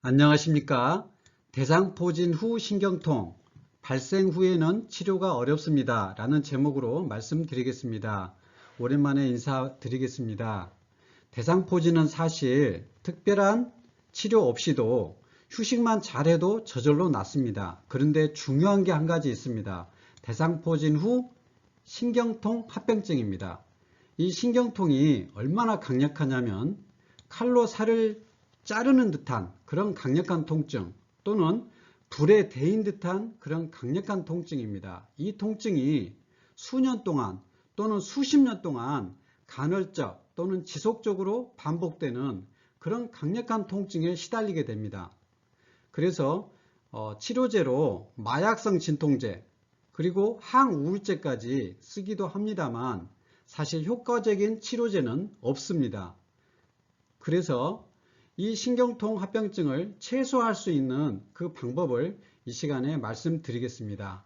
안녕하십니까. 대상포진 후 신경통, 발생 후에는 치료가 어렵습니다. 라는 제목으로 말씀드리겠습니다. 오랜만에 인사드리겠습니다. 대상포진은 사실 특별한 치료 없이도 휴식만 잘해도 저절로 낫습니다. 그런데 중요한 게 한 가지 있습니다. 대상포진 후 신경통 합병증입니다. 이 신경통이 얼마나 강력하냐면 칼로 살을 자르는 듯한 그런 강력한 통증 또는 불에 데인 듯한 그런 강력한 통증입니다. 이 통증이 수년 동안 또는 수십 년 동안 간헐적 또는 지속적으로 반복되는 그런 강력한 통증에 시달리게 됩니다. 그래서 치료제로 마약성 진통제 그리고 항우울제까지 쓰기도 합니다만 사실 효과적인 치료제는 없습니다. 그래서 이 신경통 합병증을 최소화할 수 있는 그 방법을 이 시간에 말씀드리겠습니다.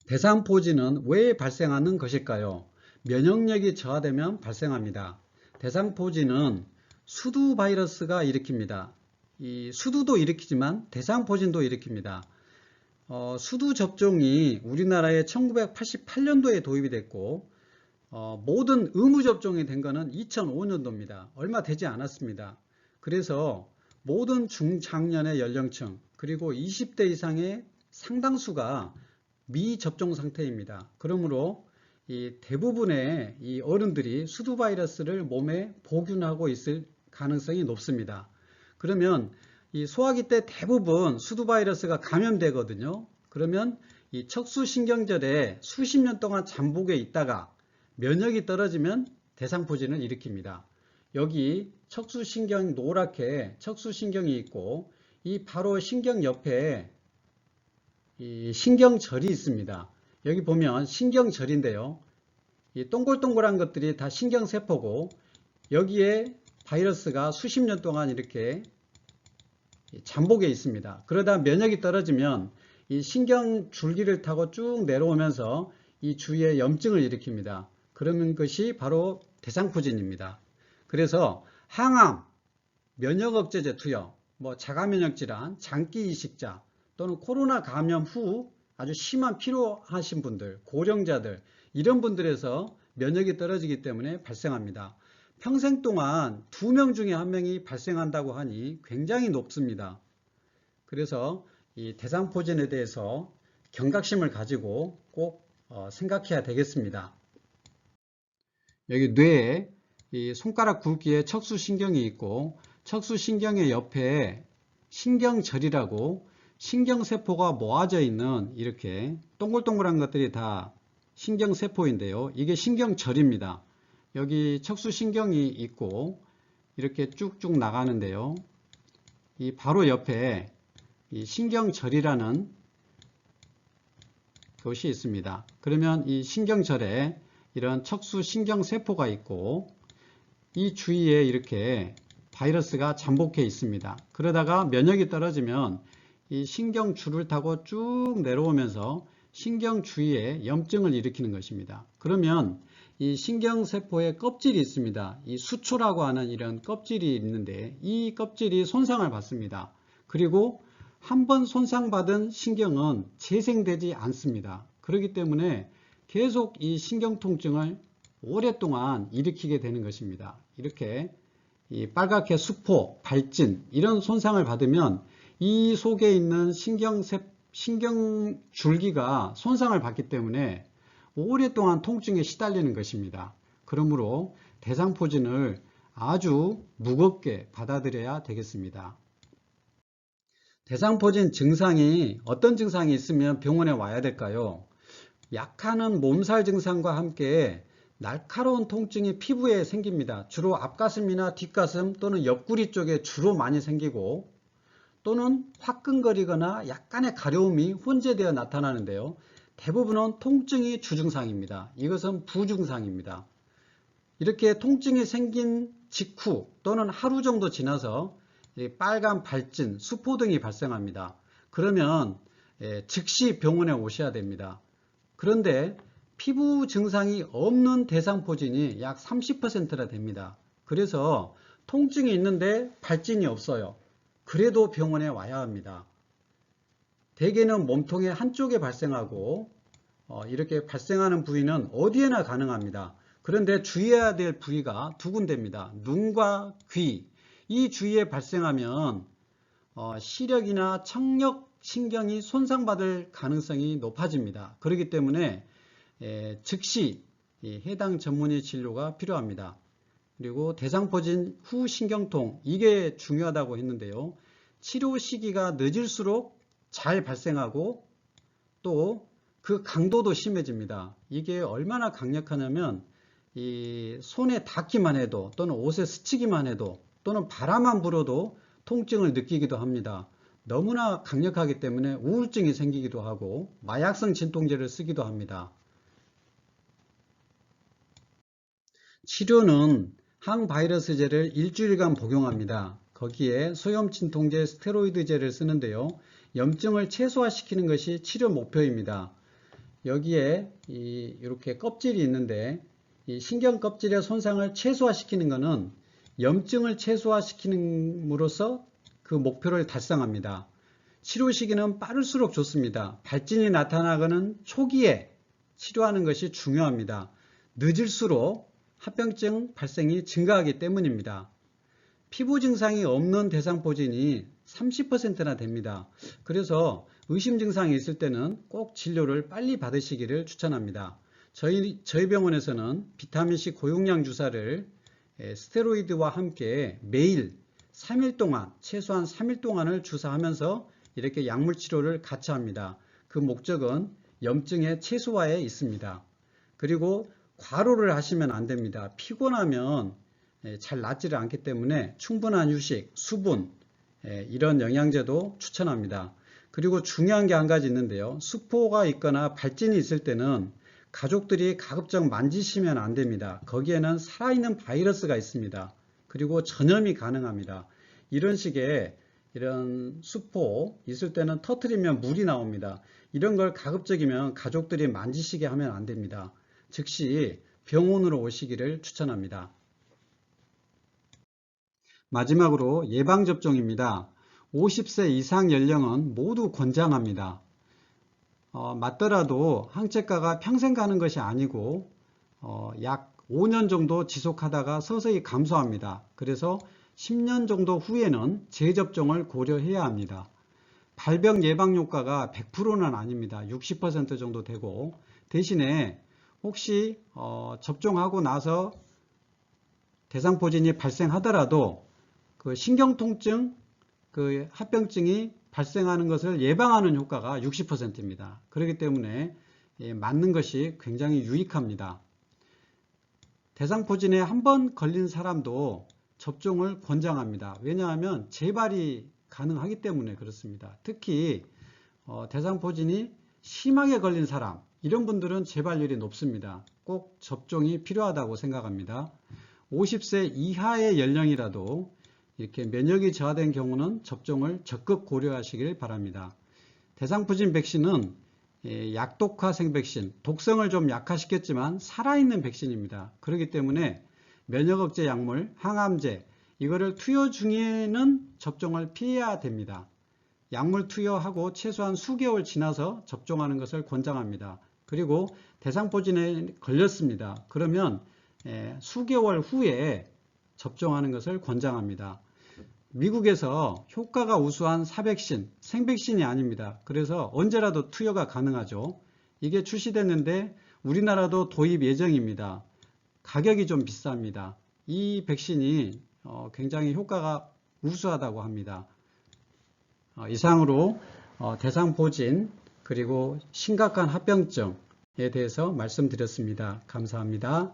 대상포진은 왜 발생하는 것일까요? 면역력이 저하되면 발생합니다. 대상포진은 수두 바이러스가 일으킵니다. 이 수두도 일으키지만 대상포진도 일으킵니다. 수두 접종이 우리나라에 1988년도에 도입이 됐고 모든 의무 접종이 된 것은 2005년도입니다. 얼마 되지 않았습니다. 그래서 모든 중장년의 연령층 그리고 20대 이상의 상당수가 미접종 상태입니다. 그러므로 이 대부분의 이 어른들이 수두 바이러스를 몸에 보균하고 있을 가능성이 높습니다. 그러면 이 소화기 때 대부분 수두 바이러스가 감염되거든요. 그러면 이 척수신경절에 수십 년 동안 잠복해 있다가 면역이 떨어지면 대상포진을 일으킵니다. 여기 척수신경 노랗게 척수신경이 있고 이 바로 신경 옆에 이 신경절이 있습니다. 여기 보면 신경절인데요. 이 동글동글한 것들이 다 신경세포고 여기에 바이러스가 수십 년 동안 이렇게 잠복해 있습니다. 그러다 면역이 떨어지면 이 신경줄기를 타고 쭉 내려오면서 이 주위에 염증을 일으킵니다. 그러는 것이 바로 대상포진입니다. 그래서 항암, 면역억제제 투여, 자가면역질환, 장기이식자 또는 코로나 감염 후 아주 심한 피로하신 분들, 고령자들 이런 분들에서 면역이 떨어지기 때문에 발생합니다. 평생 동안 2명 중에 1명이 발생한다고 하니 굉장히 높습니다. 그래서 이 대상포진에 대해서 경각심을 가지고 꼭 생각해야 되겠습니다. 여기 뇌에 이 손가락 굵기에 척수신경이 있고 척수신경의 옆에 신경절이라고 신경세포가 모아져 있는 이렇게 동글동글한 것들이 다 신경세포인데요. 이게 신경절입니다. 여기 척수신경이 있고 이렇게 쭉쭉 나가는데요. 이 바로 옆에 이 신경절이라는 것이 있습니다. 그러면 이 신경절에 이런 척수신경세포가 있고 이 주위에 이렇게 바이러스가 잠복해 있습니다. 그러다가 면역이 떨어지면 이 신경줄을 타고 쭉 내려오면서 신경 주위에 염증을 일으키는 것입니다. 그러면 이 신경세포에 껍질이 있습니다. 이 수초라고 하는 이런 껍질이 있는데 이 껍질이 손상을 받습니다. 그리고 한번 손상받은 신경은 재생되지 않습니다. 그렇기 때문에 계속 이 신경통증을 오랫동안 일으키게 되는 것입니다. 이렇게 이 빨갛게 수포, 발진 이런 손상을 받으면 이 속에 있는 신경줄기가 손상을 받기 때문에 오랫동안 통증에 시달리는 것입니다. 그러므로 대상포진을 아주 무겁게 받아들여야 되겠습니다. 대상포진 증상이 어떤 증상이 있으면 병원에 와야 될까요? 약하는 몸살 증상과 함께 날카로운 통증이 피부에 생깁니다. 주로 앞가슴이나 뒷가슴 또는 옆구리 쪽에 주로 많이 생기고 또는 화끈거리거나 약간의 가려움이 혼재되어 나타나는데요. 대부분은 통증이 주증상입니다. 이것은 부증상입니다. 이렇게 통증이 생긴 직후 또는 하루 정도 지나서 빨간 발진, 수포 등이 발생합니다. 그러면 즉시 병원에 오셔야 됩니다. 그런데 피부 증상이 없는 대상포진이 약 30%나 됩니다. 그래서 통증이 있는데 발진이 없어요. 그래도 병원에 와야 합니다. 대개는 몸통의 한쪽에 발생하고 이렇게 발생하는 부위는 어디에나 가능합니다. 그런데 주의해야 될 부위가 두 군데입니다. 눈과 귀. 이 주위에 발생하면 시력이나 청력 신경이 손상받을 가능성이 높아집니다. 그렇기 때문에 즉시 해당 전문의 진료가 필요합니다. 그리고 대상포진 후 신경통, 이게 중요하다고 했는데요. 치료 시기가 늦을수록 잘 발생하고 또 그 강도도 심해집니다. 이게 얼마나 강력하냐면 이 손에 닿기만 해도 또는 옷에 스치기만 해도 또는 바람만 불어도 통증을 느끼기도 합니다. 너무나 강력하기 때문에 우울증이 생기기도 하고 마약성 진통제를 쓰기도 합니다. 치료는 항바이러스제를 일주일간 복용합니다. 거기에 소염 진통제 스테로이드제를 쓰는데요. 염증을 최소화시키는 것이 치료 목표입니다. 여기에 이렇게 껍질이 있는데 이 신경 껍질의 손상을 최소화시키는 것은 염증을 최소화시키는으로써 그 목표를 달성합니다. 치료 시기는 빠를수록 좋습니다. 발진이 나타나거는 초기에 치료하는 것이 중요합니다. 늦을수록 합병증 발생이 증가하기 때문입니다. 피부 증상이 없는 대상포진이 30%나 됩니다. 그래서 의심 증상이 있을 때는 꼭 진료를 빨리 받으시기를 추천합니다. 저희 병원에서는 비타민C 고용량 주사를 스테로이드와 함께 매일 3일 동안, 최소한 3일 동안을 주사하면서 이렇게 약물 치료를 같이 합니다. 그 목적은 염증의 최소화에 있습니다. 그리고 과로를 하시면 안 됩니다. 피곤하면 잘 낫지를 않기 때문에 충분한 휴식, 수분, 이런 영양제도 추천합니다. 그리고 중요한 게 한 가지 있는데요. 수포가 있거나 발진이 있을 때는 가족들이 가급적 만지시면 안 됩니다. 거기에는 살아있는 바이러스가 있습니다. 그리고 전염이 가능합니다. 이런 식의 이런 수포 있을 때는 터트리면 물이 나옵니다. 이런 걸 가급적이면 가족들이 만지시게 하면 안 됩니다. 즉시 병원으로 오시기를 추천합니다. 마지막으로 예방접종입니다. 50세 이상 연령은 모두 권장합니다. 맞더라도 항체가가 평생 가는 것이 아니고 약 5년 정도 지속하다가 서서히 감소합니다. 그래서 10년 정도 후에는 재접종을 고려해야 합니다. 발병 예방 효과가 100%는 아닙니다. 60% 정도 되고 대신에 혹시 접종하고 나서 대상포진이 발생하더라도 그 신경통증, 그 합병증이 발생하는 것을 예방하는 효과가 60%입니다. 그렇기 때문에 맞는 것이 굉장히 유익합니다. 대상포진에 한 번 걸린 사람도 접종을 권장합니다. 왜냐하면 재발이 가능하기 때문에 그렇습니다. 특히 대상포진이 심하게 걸린 사람, 이런 분들은 재발률이 높습니다. 꼭 접종이 필요하다고 생각합니다. 50세 이하의 연령이라도 이렇게 면역이 저하된 경우는 접종을 적극 고려하시길 바랍니다. 대상포진 백신은 약독화생 백신, 독성을 좀 약화시켰지만 살아있는 백신입니다. 그렇기 때문에 면역억제 약물, 항암제, 이거를 투여 중에는 접종을 피해야 됩니다. 약물 투여하고 최소한 수개월 지나서 접종하는 것을 권장합니다. 그리고 대상포진에 걸렸습니다. 그러면 수개월 후에 접종하는 것을 권장합니다. 미국에서 효과가 우수한 사백신, 생백신이 아닙니다. 그래서 언제라도 투여가 가능하죠. 이게 출시됐는데 우리나라도 도입 예정입니다. 가격이 좀 비쌉니다. 이 백신이 굉장히 효과가 우수하다고 합니다. 이상으로 대상포진 그리고 심각한 합병증에 대해서 말씀드렸습니다. 감사합니다.